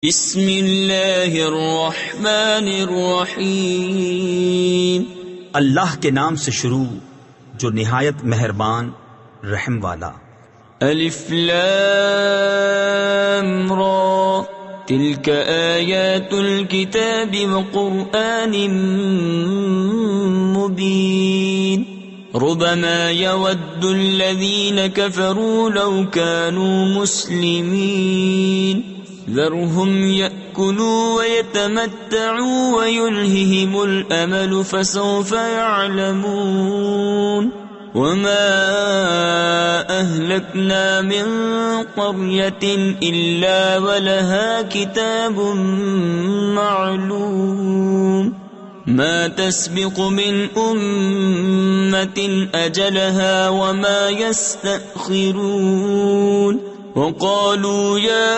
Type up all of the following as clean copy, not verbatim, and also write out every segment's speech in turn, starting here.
بسم اللہ الرحمن الرحیم، اللہ کے نام سے شروع جو نہایت مہربان رحم والا۔ الف لام را تلک آیات الکتاب وقرآن مبین ربما يود الذین كفروا لو كانوا مسلمین ذرهم يأكلوا ويتمتعوا ويلههم الأمل فسوف يعلمون وما أهلكنا من قرية إلا ولها كتاب معلوم ما تسبق من أمة أجلها وما يستأخرون وقالوا يا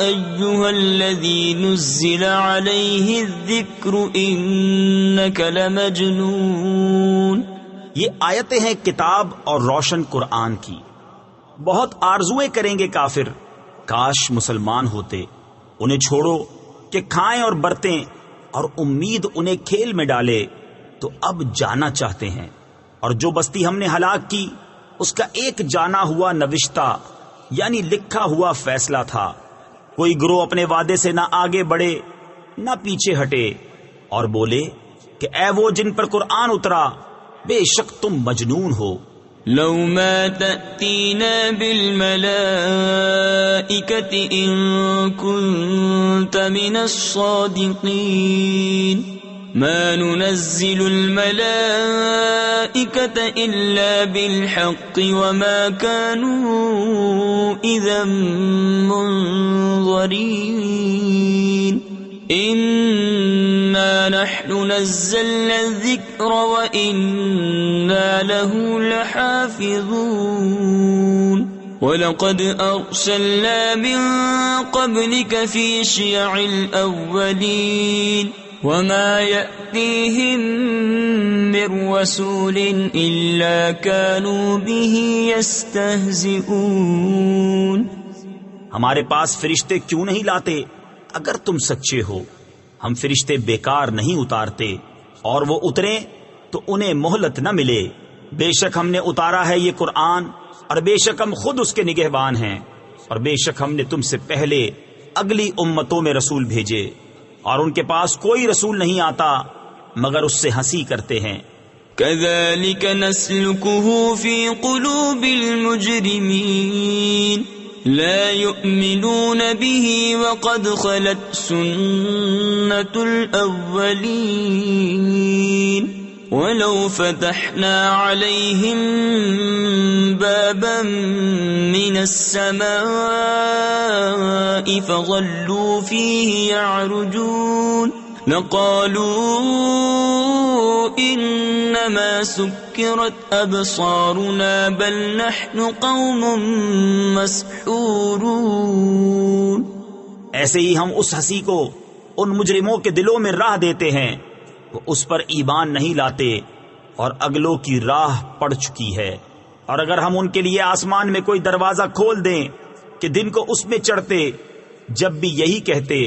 أيها الذي نزل عليه الذكر إنك لمجنون۔ یہ آیتیں ہیں کتاب اور روشن قرآن کی۔ بہت آرزویں کریں گے کافر، کاش مسلمان ہوتے۔ انہیں چھوڑو کہ کھائیں اور برتیں، اور امید انہیں کھیل میں ڈالے تو اب جانا چاہتے ہیں۔ اور جو بستی ہم نے ہلاک کی اس کا ایک جانا ہوا نوشتہ یعنی لکھا ہوا فیصلہ تھا۔ کوئی گروہ اپنے وعدے سے نہ آگے بڑھے نہ پیچھے ہٹے، اور بولے کہ اے وہ جن پر قرآن اترا، بے شک تم مجنون ہو۔ لو ما تأتینا بالملائکة ان کنت من الصادقین ما ننزل الملائكة إلا بالحق وما كانوا إذا منظرين إنا نحن نزلنا الذكر وإنا له لحافظون وَلَقَدْ أَرْسَلْنَا مِن قَبْلِكَ فِي شِيَعِ الْأَوَّلِينَ وَمَا يَأْتِيهِم مِّن رَّسُولٍ إِلَّا كَانُوا بِهِ يَسْتَهْزِئُونَ۔ ہمارے پاس فرشتے کیوں نہیں لاتے اگر تم سچے ہو؟ ہم فرشتے بیکار نہیں اتارتے، اور وہ اتریں تو انہیں مہلت نہ ملے۔ بے شک ہم نے اتارا ہے یہ قرآن، اور بے شک ہم خود اس کے نگہبان ہیں، اور بے شک ہم نے تم سے پہلے اگلی امتوں میں رسول بھیجے، اور ان کے پاس کوئی رسول نہیں آتا مگر اس سے ہنسی کرتے ہیں۔ كَذَلِكَ نَسْلُكُهُ فِي قُلُوبِ الْمُجْرِمِينَ لا يؤمنون به وقد خلت سنة الأولين ولو فتحنا عليهم بابا من السماء فظلوا فيه يعرجون لقالوا إنما سكرت أبصارنا بل نحن قوم مسحورون۔ ایسے ہی ہم اس ہنسی کو ان مجرموں کے دلوں میں راہ دیتے ہیں، وہ اس پر ایمان نہیں لاتے، اور اگلوں کی راہ پڑ چکی ہے۔ اور اگر ہم ان کے لیے آسمان میں کوئی دروازہ کھول دیں کہ دن کو اس میں چڑھتے، جب بھی یہی کہتے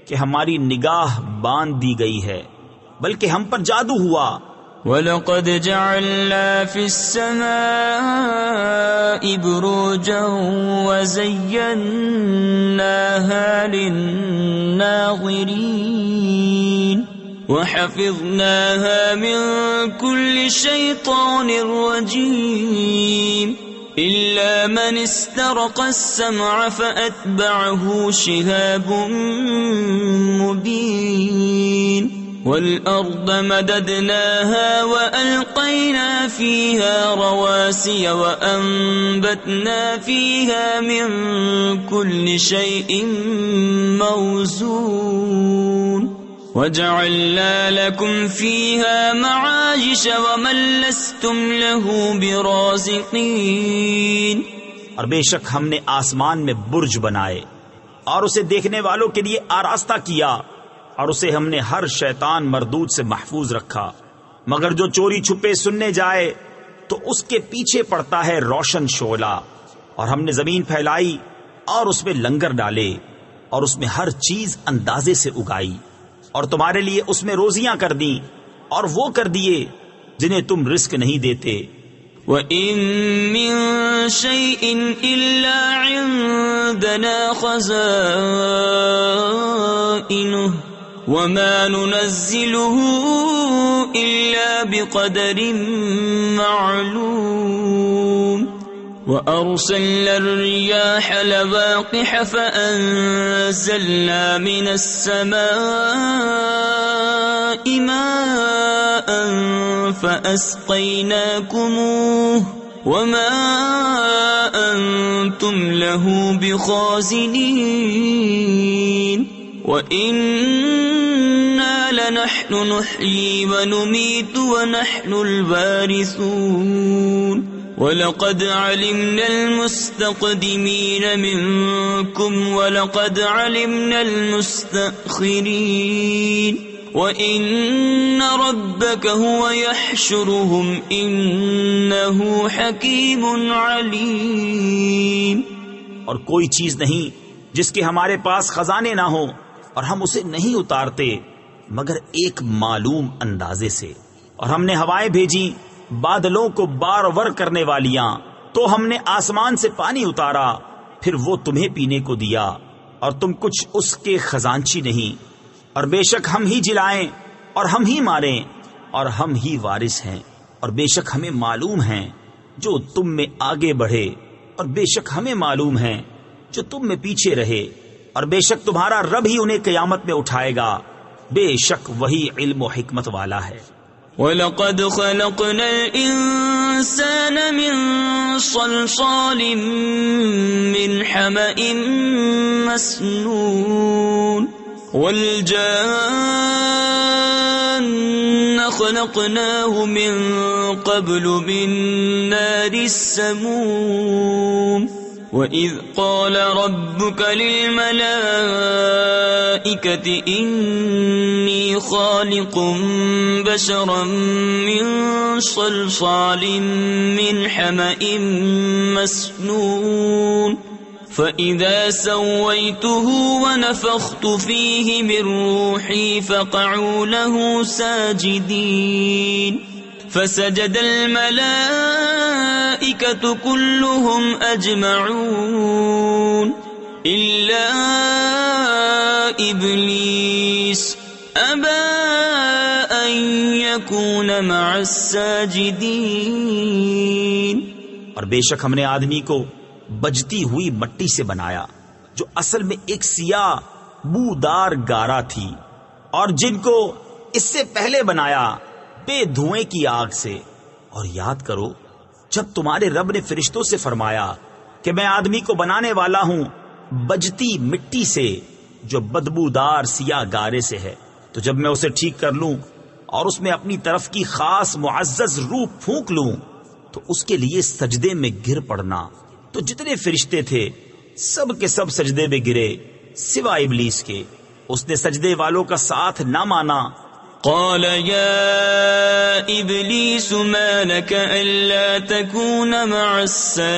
کہ ہماری نگاہ باندھ دی گئی ہے، بلکہ ہم پر جادو ہوا۔ وَلَقَدْ جَعَلْنَا فِي السَّمَاءِ بُرُوجًا وَزَيَّنَّاهَا لِلنَّاظِرِينَ وَحَفِظْنَاهَا مِن كُلِّ شَيْطَانٍ رَّجِيمٍ إِلَّا مَنِ اسْتَرَقَ السَّمْعَ فَأَتْبَعَهُ شِهَابٌ مُّبِينٌ وَالْأَرْضَ مَدَدْنَاهَا وَأَلْقَيْنَا فِيهَا رَوَاسِيَ وَأَنبَتْنَا فِيهَا مِن كُلِّ شَيْءٍ مَّوْزُونٍ وَجَعَلْنَا لَكُمْ فِيهَا مَعَايِشَ وَمَن لَّسْتُمْ لَهُ بِرَازِقِينَ۔ اور بے شک ہم نے آسمان میں برج بنائے، اور اسے دیکھنے والوں کے لیے آراستہ کیا، اور اسے ہم نے ہر شیطان مردود سے محفوظ رکھا، مگر جو چوری چھپے سننے جائے تو اس کے پیچھے پڑتا ہے روشن شعلہ۔ اور ہم نے زمین پھیلائی اور اس میں لنگر ڈالے، اور اس میں ہر چیز اندازے سے اگائی، اور تمہارے لیے اس میں روزیاں کر دیں اور وہ کر دیے جنہیں تم رزق نہیں دیتے۔ وَإِن مِّن شَيْءٍ إِلَّا عِندَنَا خَزَائِنُهُ وَمَا نُنَزِّلُهُ إِلَّا بِقَدَرٍ مَّعْلُومٍ وَأَرْسَلْنَا الرِّيَاحَ لَوَاقِحَ فَأَنزَلْنَا مِنَ السَّمَاءِ مَاءً فَأَسْقَيْنَاكُمُوهُ وَمَا أَنتُمْ لَهُ بِخَازِنِينَ وَإِنَّا لَنَحْنُ نُحْيِي وَنُمِيتُ وَنَحْنُ الْوَارِثُونَ وَلَقَدْ عَلِمْنَا الْمُسْتَقْدِمِينَ مِنكُمْ وَلَقَدْ عَلِمْنَا الْمُسْتَأْخِرِينَ وَإِنَّ رَبَّكَ هُوَ يَحْشُرُهُمْ إِنَّهُ حَكِيمٌ عَلِيمٌ۔ اور کوئی چیز نہیں جس کے ہمارے پاس خزانے نہ ہوں اور ہم اسے نہیں اتارتے مگر ایک معلوم اندازے سے۔ اور ہم نے ہوائیں بھیجی بادلوں کو بار ور کرنے والیاں، تو ہم نے آسمان سے پانی اتارا، پھر وہ تمہیں پینے کو دیا، اور تم کچھ اس کے خزانچی نہیں۔ اور بے شک ہم ہی جلائیں اور ہم ہی ماریں اور ہم ہی وارث ہیں، اور بے شک ہمیں معلوم ہیں جو تم میں آگے بڑھے، اور بے شک ہمیں معلوم ہیں جو تم میں پیچھے رہے، اور بے شک تمہارا رب ہی انہیں قیامت میں اٹھائے گا، بے شک وہی علم و حکمت والا ہے۔ وَلَقَدْ خَلَقْنَا الْإِنسَانَ مِنْ صَلْصَالٍ مِّنْ حَمَإٍ مَّسْنُونٍ وَالْجَانَّ خَلَقْنَاهُ مِنْ قَبْلُ مِنْ نَارِ السَّمُومِ وَإِذْ قَالَ رَبُّكَ لِلْمَلَائِكَةِ إِنِّي خَالِقٌ بَشَرًا مِّن صَلْصَالٍ مِّنْ حَمَإٍ مَّسْنُونٍ فَإِذَا سَوَّيْتُهُ وَنَفَخْتُ فِيهِ مِن رُّوحِي فَقَعُوا لَهُ سَاجِدِينَ فَسَجَدَ الْمَلَائِكَةُ كُلُّهُمْ أَجْمَعُونَ إِلَّا إِبْلِيسَ أَبَى أَن يَكُونَ مَعَ السَّاجِدِينَ۔ اور بے شک ہم نے آدمی کو بجتی ہوئی مٹی سے بنایا جو اصل میں ایک سیاہ بودار گارا تھی، اور جن کو اس سے پہلے بنایا بے دھوئیں کی آگ سے۔ اور یاد کرو جب تمہارے رب نے فرشتوں سے فرمایا کہ میں آدمی کو بنانے والا ہوں بجتی مٹی سے جو بدبودار سیاہ گارے سے ہے، تو جب میں اسے ٹھیک کر لوں اور اس میں اپنی طرف کی خاص معزز روح پھونک لوں تو اس کے لیے سجدے میں گر پڑنا۔ تو جتنے فرشتے تھے سب کے سب سجدے میں گرے سوائے ابلیس کے، اس نے سجدے والوں کا ساتھ نہ مانا۔ قال يا إبليس ما لك ألا تكون مع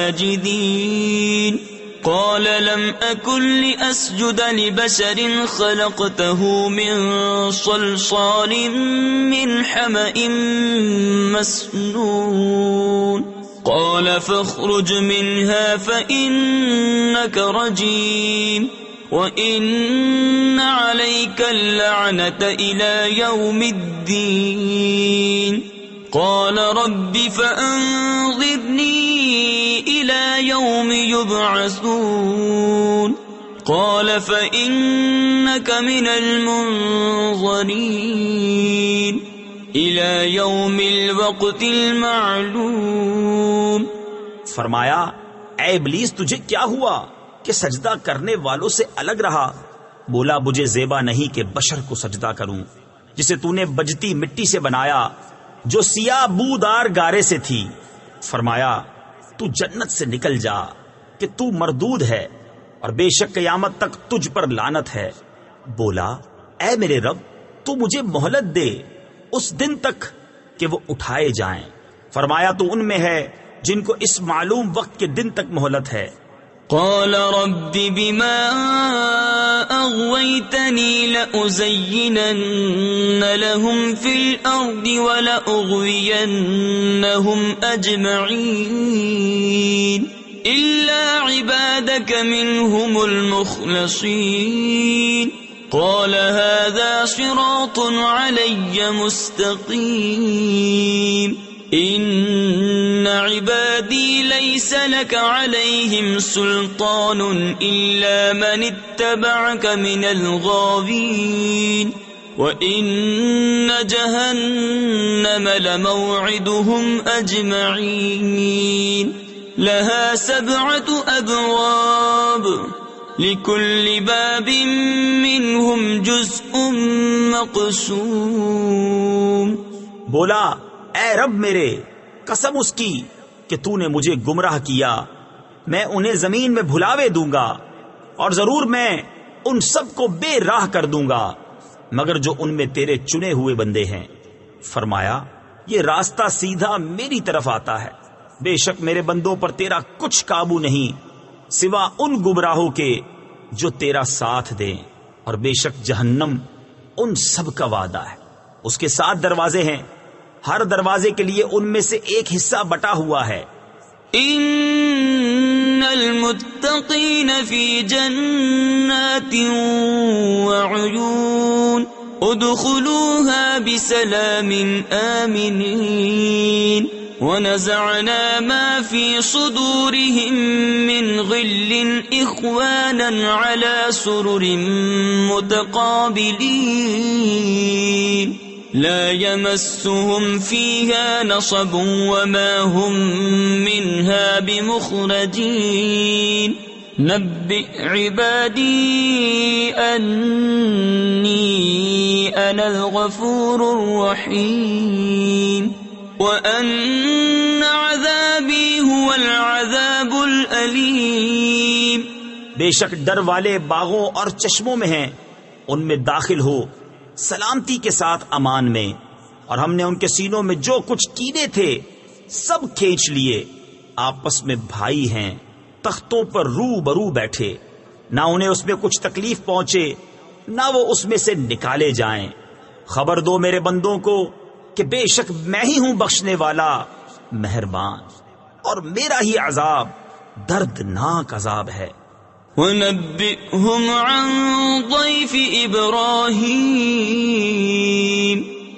الساجدين قال لم أكن لأسجد لبشر خلقته من صلصال من حمأ مسنون قال فاخرج منها فإنك رجيم وَإِنَّ عَلَيْكَ اللَّعْنَةَ إِلَى يَوْمِ الدِّينِ قَالَ رَبِّ فَأَنظِرْنِي إِلَى يَوْمِ يُبْعَثُونَ قَالَ فَإِنَّكَ مِنَ الْمُنظَرِينَ إِلَى يَوْمِ الْوَقْتِ الْمَعْلُومِ۔ فرمایا اے ابلیس تجھے کیا ہوا کہ سجدہ کرنے والوں سے الگ رہا؟ بولا مجھے زیبا نہیں کہ بشر کو سجدہ کروں جسے تو نے بجتی مٹی سے بنایا جو سیاہ بودار گارے سے تھی۔ فرمایا تو جنت سے نکل جا کہ تو مردود ہے اور بے شک قیامت تک تجھ پر لعنت ہے۔ بولا اے میرے رب تو مجھے مہلت دے اس دن تک کہ وہ اٹھائے جائیں۔ فرمایا تو ان میں ہے جن کو اس معلوم وقت کے دن تک مہلت ہے۔ قال رب بما أغويتني لأزينن لهم في الأرض ولأغوينهم أجمعين إلا عبادك منهم المخلصين قال هذا صراط علي مستقيم إن عبادي ليس لك عليهم سلطان إلا من اتبعك من الغاوين وإن جهنم لموعدهم أجمعين لها 7 أبواب لكل باب منهم جزء مقسوم. بولا اے رب میرے، قسم اس کی کہ تو نے مجھے گمراہ کیا، میں انہیں زمین میں بھلاوے دوں گا اور ضرور میں ان سب کو بے راہ کر دوں گا مگر جو ان میں تیرے چنے ہوئے بندے ہیں. فرمایا یہ راستہ سیدھا میری طرف آتا ہے، بے شک میرے بندوں پر تیرا کچھ قابو نہیں سوا ان گمراہوں کے جو تیرا ساتھ دیں، اور بے شک جہنم ان سب کا وعدہ ہے. اس کے 7 دروازے ہیں، ہر دروازے کے لیے ان میں سے ایک حصہ بٹا ہوا ہے. ان المتقین فی جنات وعیون ادخلوها بسلام آمنین ونزعنا ما في صدورهم من غل إخوانا على سرر متقابلين لا يمسهم فيها نصب وما هم منها بمخرجين نبئ عبادي أني أنا الغفور الرحيم وَأَنَّ عَذَابِي هُوَ الْعَذَابُ الْأَلِيمُ. بے شک ڈر والے باغوں اور چشموں میں ہیں، ان میں داخل ہو سلامتی کے ساتھ امان میں، اور ہم نے ان کے سینوں میں جو کچھ کینے تھے سب کھینچ لیے. آپس میں بھائی ہیں، تختوں پر رو برو بیٹھے، نہ انہیں اس میں کچھ تکلیف پہنچے نہ وہ اس میں سے نکالے جائیں. خبر دو میرے بندوں کو کہ بے شک میں ہی ہوں بخشنے والا مہربان، اور میرا ہی عذاب دردناک عذاب ہے. وَنَبِّئْهُمْ عَنْ ضَيْفِ إِبْرَاهِيمَ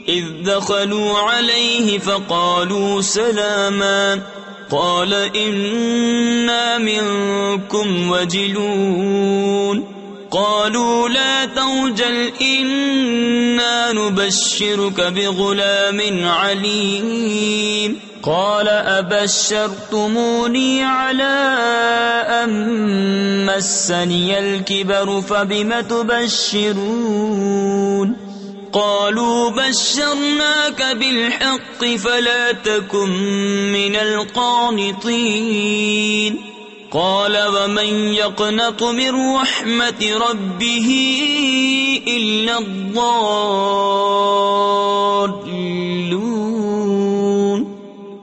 إِذْ دَخَلُوا عَلَيْهِ فَقَالُوا سَلَامًا قَالَ إِنَّا مِنْكُمْ وَجِلُونَ قالوا لا توجل إنا نبشرك بغلام عليم قال أبشرتموني على أن مسني الكبر فبم تبشرون قالوا بشرناك بالحق فلا تكن من القانطين قال ومن يقنط من رحمة ربه إلا الضالون.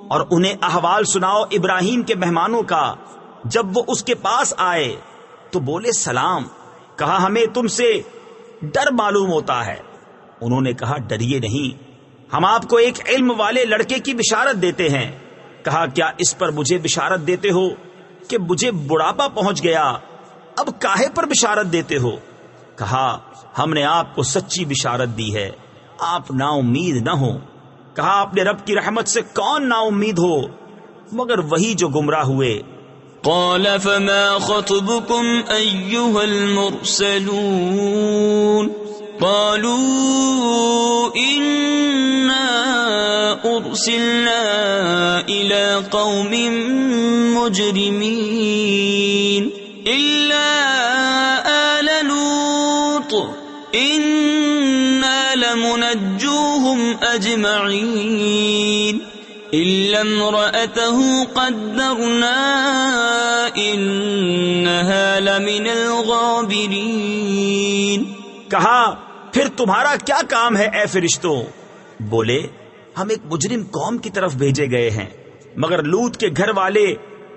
اور انہیں احوال سناؤ ابراہیم کے مہمانوں کا. جب وہ اس کے پاس آئے تو بولے سلام. کہا ہمیں تم سے ڈر معلوم ہوتا ہے. انہوں نے کہا ڈریے نہیں، ہم آپ کو ایک علم والے لڑکے کی بشارت دیتے ہیں. کہا کیا اس پر مجھے بشارت دیتے ہو کہ مجھے بڑھاپا پہنچ گیا، اب کاہے پر بشارت دیتے ہو؟ کہا ہم نے آپ کو سچی بشارت دی ہے، آپ نا امید نہ ہو. کہا اپنے رب کی رحمت سے کون نا امید ہو مگر وہی جو گمراہ ہوئے. قال فما خطبكم أيها المرسلون قالوا إنا أرسلنا إلى قوم مجرمين إلا آل لوط إنا لمنجوهم أجمعين إلا امرأته قدرنا إنها لمن الغابرين. کہا پھر تمہارا کیا کام ہے اے فرشتوں؟ بولے ہم ایک مجرم قوم کی طرف بھیجے گئے ہیں، مگر لوط کے گھر والے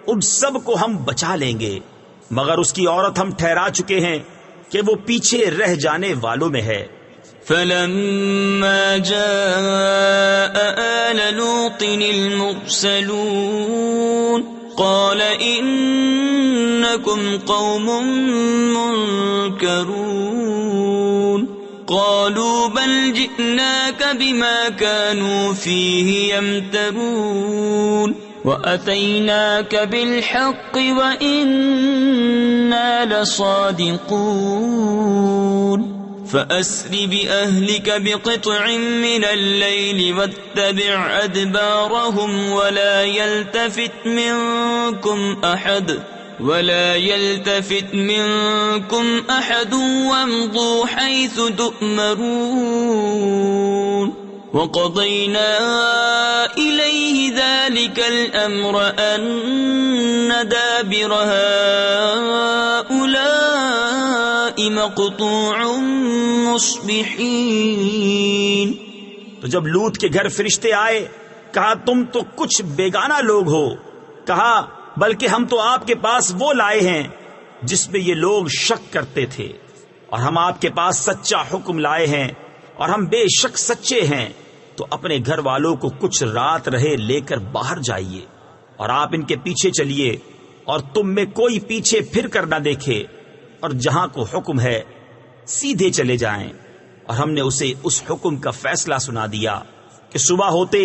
ان سب کو ہم بچا لیں گے، مگر اس کی عورت ہم ٹھہرا چکے ہیں کہ وہ پیچھے رہ جانے والوں میں ہے۔ فلما جاء آل لوط المرسلون قال إنكم قوم منكرون قالوا بل جئناك بما كانوا فيه يمترون وأتيناك بالحق وإنا لصادقون فأسر بأهلك بقطع من الليل واتبع أدبارهم ولا يلتفت منكم أحد وامضوا حيث تؤمرون وقضينا إليه ذلك الأمر أن دابر هؤلاء مقطوع مصبحين۔ تو جب لوط کے گھر فرشتے آئے کہا تم تو کچھ بیگانہ لوگ ہو، کہا بلکہ ہم تو آپ کے پاس وہ لائے ہیں جس پہ یہ لوگ شک کرتے تھے، اور ہم آپ کے پاس سچا حکم لائے ہیں اور ہم بے شک سچے ہیں، تو اپنے گھر والوں کو کچھ رات رہے لے کر باہر جائیے اور آپ ان کے پیچھے چلیے اور تم میں کوئی پیچھے پھر کر نہ دیکھے، اور جہاں کو حکم ہے سیدھے چلے جائیں۔ اور ہم نے اسے اس حکم کا فیصلہ سنا دیا کہ صبح ہوتے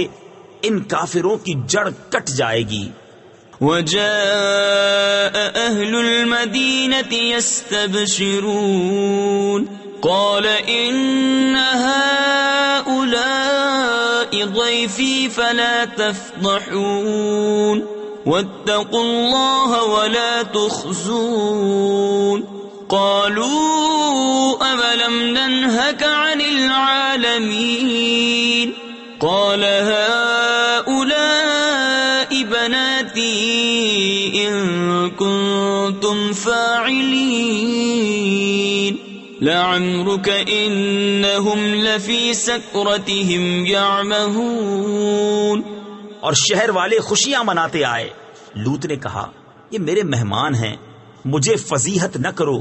ان کافروں کی جڑ کٹ جائے گی۔ وجاء أهل المدينة يستبشرون قال إن هؤلاء ضيفي فلا تفضحون واتقوا الله ولا تخزون قالوا أولم ننهك عن العالمين قال هؤلاء بناتي إن كنتم فاعلين لعمرك إنهم لفي سكرتهم يعمهون۔ اور شہر والے خوشیاں مناتے آئے۔ لوط نے کہا یہ میرے مہمان ہیں، مجھے فضیحت نہ کرو۔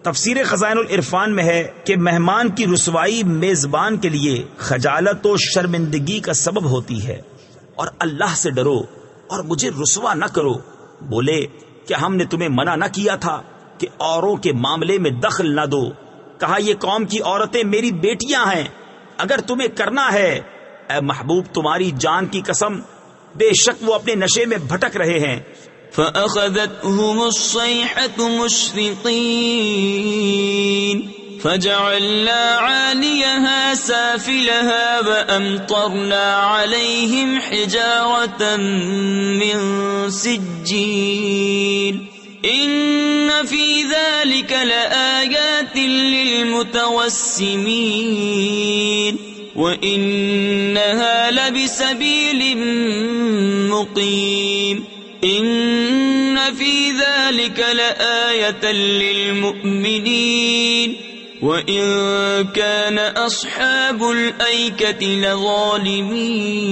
تفسیر خزائن العرفان میں ہے کہ مہمان کی رسوائی میزبان کے لیے خجالت و شرمندگی کا سبب ہوتی ہے، اور اللہ سے ڈرو اور مجھے رسوا نہ کرو۔ بولے کیا ہم نے تمہیں منع نہ کیا تھا کہ اوروں کے معاملے میں دخل نہ دو؟ کہا یہ قوم کی عورتیں میری بیٹیاں ہیں، اگر تمہیں کرنا ہے اے محبوب تمہاری جان کی قسم بے شک وہ اپنے نشے میں بھٹک رہے ہیں۔ فأخذتهم الصيحة مشرقين فجعلنا عاليها سافلها وأمطرنا عليهم حجارة من سجيل إن في ذلك لآيات للمتوسمين وإنها لبسبيل مقيم إن في ذلك لآية للمؤمنين وإن كان أصحاب الأيكة لظالمين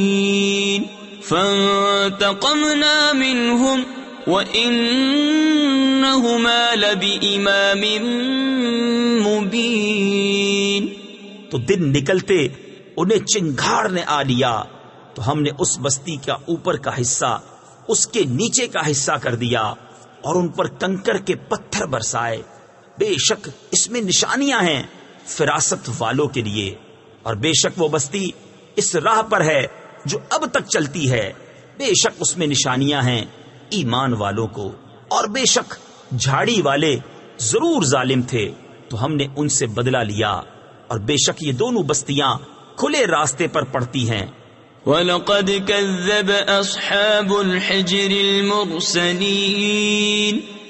فانتقمنا منهم وإنهما لبإمام مبين۔ تو دن نکلتے انہیں چنگھاڑ نے آ لیا تو ہم نے اس بستی کا اوپر کا حصہ اس کے نیچے کا حصہ کر دیا اور ان پر کنکر کے پتھر برسائے۔ بے شک اس میں نشانیاں ہیں فراست والوں کے لیے، اور بے شک وہ بستی اس راہ پر ہے جو اب تک چلتی ہے، بے شک اس میں نشانیاں ہیں ایمان والوں کو۔ اور بے شک جھاڑی والے ضرور ظالم تھے تو ہم نے ان سے بدلہ لیا، اور بے شک یہ دونوں بستیاں کھلے راستے پر پڑتی ہیں۔ وَلَقَدْ كَذَّبَ أَصْحَابُ الْحِجْرِ الْمُرْسَلِينَ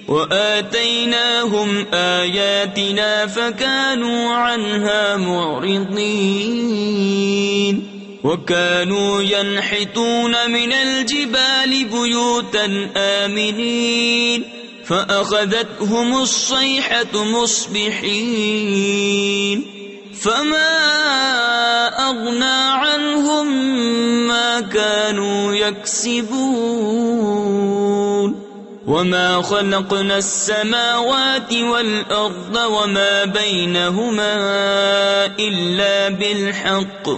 وَآتَيْنَاهُمْ آيَاتِنَا فَكَانُوا عَنْهَا مُعْرِضِينَ وَكَانُوا يَنْحِتُونَ مِنَ الْجِبَالِ بُيُوتًا آمِنِينَ فَأَخَذَتْهُمُ الصَّيْحَةُ مُصْبِحِينَ فَمَا أَغْنَى عَنْهُمْ مَا كَانُوا يَكْسِبُونَ وما خلقنا السماوات والأرض وما بينهما إلا بالحق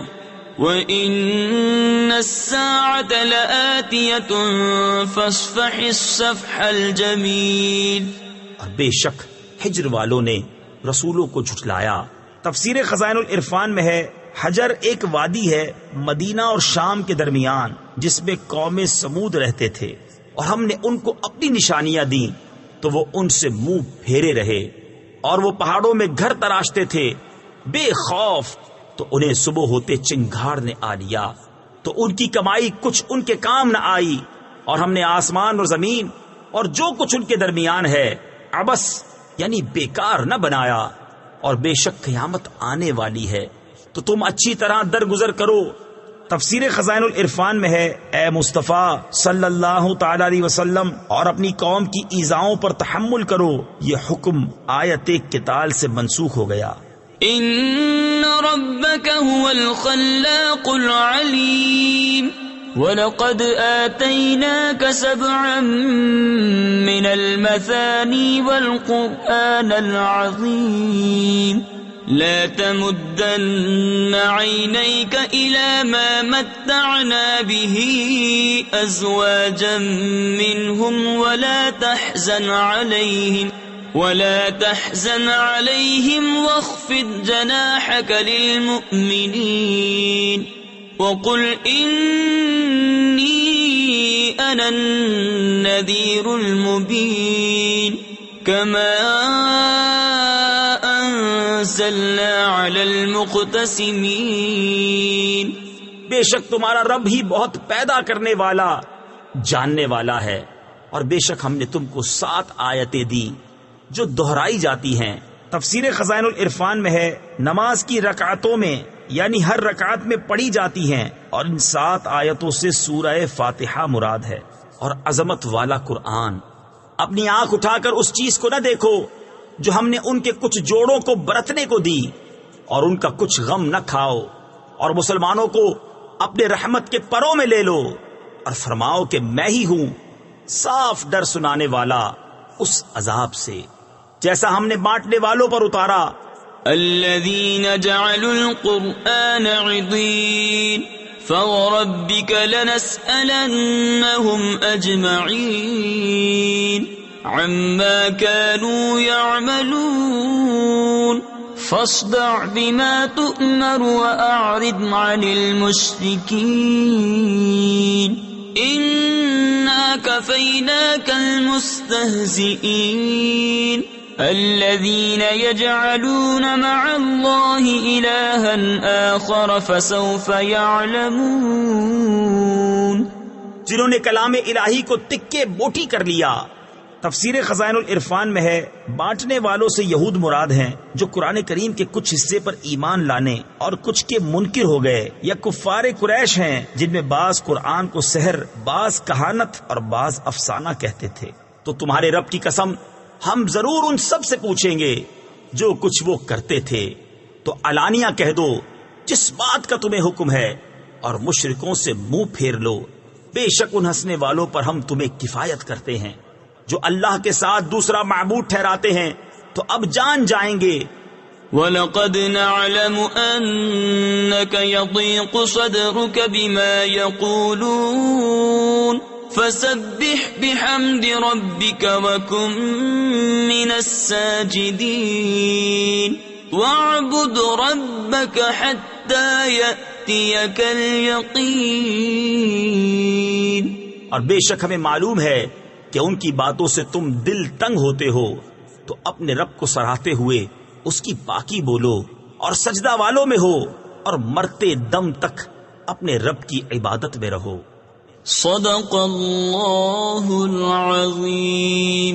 وإن الساعة لآتية فاصفح الصفح الجميل. اور بے شک حجر والوں نے رسولوں کو جھٹلایا. تفسیر خزائن العرفان میں ہے حجر ایک وادی ہے مدینہ اور شام کے درمیان جس میں قوم سمود رہتے تھے، اور ہم نے ان کو اپنی نشانیاں دیں تو وہ ان سے منہ پھیرے رہے، اور وہ پہاڑوں میں گھر تراشتے تھے بے خوف، تو انہیں صبح ہوتے چنگھاڑ نے آ لیا تو ان کی کمائی کچھ ان کے کام نہ آئی. اور ہم نے آسمان اور زمین اور جو کچھ ان کے درمیان ہے عبث یعنی بیکار نہ بنایا، اور بے شک قیامت آنے والی ہے تو تم اچھی طرح درگزر کرو. تفسیر خزائن العرفان میں ہے اے مصطفیٰ صلی اللہ تعالی علیہ وسلم اور اپنی قوم کی ایذاؤں پر تحمل کرو، یہ حکم آیت قتال سے منسوخ ہو گیا. ان ربك هو الخلاق العليم وَلَقَدْ آتَيْنَاكَ سَبْعًا مِّنَ الْمَثَانِي وَالْقُرْآنَ الْعَظِيمَ لَا تَمُدَّنَّ عَيْنَيْكَ إِلَى مَا مَتَّعْنَا بِهِ أَزْوَاجًا مِّنْهُمْ ولا تحزن عليهم واخفض جناحك للمؤمنين وقل إني أنا النذير المبين كما أنزلنا على المقتسمين. بے شک تمہارا رب ہی بہت پیدا کرنے والا جاننے والا ہے، اور بے شک ہم نے تم کو 7 آیتیں دی جو دہرائی جاتی ہیں. تفسیر خزائن العرفان میں ہے نماز کی رکعتوں میں یعنی ہر رکعت میں پڑھی جاتی ہیں، اور ان 7 آیتوں سے سورہ فاتحہ مراد ہے. اور عظمت والا قرآن. اپنی آنکھ اٹھا کر اس چیز کو نہ دیکھو جو ہم نے ان کے کچھ جوڑوں کو برتنے کو دی، اور ان کا کچھ غم نہ کھاؤ، اور مسلمانوں کو اپنے رحمت کے پروں میں لے لو، اور فرماؤ کہ میں ہی ہوں صاف ڈر سنانے والا اس عذاب سے جیسا ہم نے بانٹنے والوں پر اتارا. الذين جعلوا القرآن عضين فوربك لنسألنهم أجمعين عما كانوا يعملون فاصدع بما تؤمر وأعرض عن المشركين إنا كفيناك المستهزئين الذين يجعلون مع الله إلها آخر فسوف يعلمون. جنہوں نے کلام الہی کو تکے بوٹی کر لیا. تفسیر خزائن العرفان میں ہے بانٹنے والوں سے یہود مراد ہیں جو قرآن کریم کے کچھ حصے پر ایمان لانے اور کچھ کے منکر ہو گئے، یا کفار قریش ہیں جن میں بعض قرآن کو سحر، بعض کہانت اور بعض افسانہ کہتے تھے. تو تمہارے رب کی قسم ہم ضرور ان سب سے پوچھیں گے جو کچھ وہ کرتے تھے. تو علانیہ کہہ دو جس بات کا تمہیں حکم ہے، اور مشرکوں سے منہ پھیر لو. بے شک ان ہنسنے والوں پر ہم تمہیں کفایت کرتے ہیں جو اللہ کے ساتھ دوسرا معبود ٹھہراتے ہیں، تو اب جان جائیں گے. وَلَقَدْ نَعْلَمُ أَنَّكَ يَضِيقُ صَدْرُكَ بِمَا يَقُولُونَ فَسَبِّحْ بِحَمْدِ رَبِّكَ وَكُن مِّنَ السَّاجِدِينَ وَاعْبُدْ رَبَّكَ حَتَّى يَأْتِيَكَ الْيَقِينُ. اور بے شک ہمیں معلوم ہے کہ ان کی باتوں سے تم دل تنگ ہوتے ہو، تو اپنے رب کو سراہتے ہوئے اس کی پاکی بولو، اور سجدہ والوں میں ہو، اور مرتے دم تک اپنے رب کی عبادت میں رہو. صدق اللہ العظیم.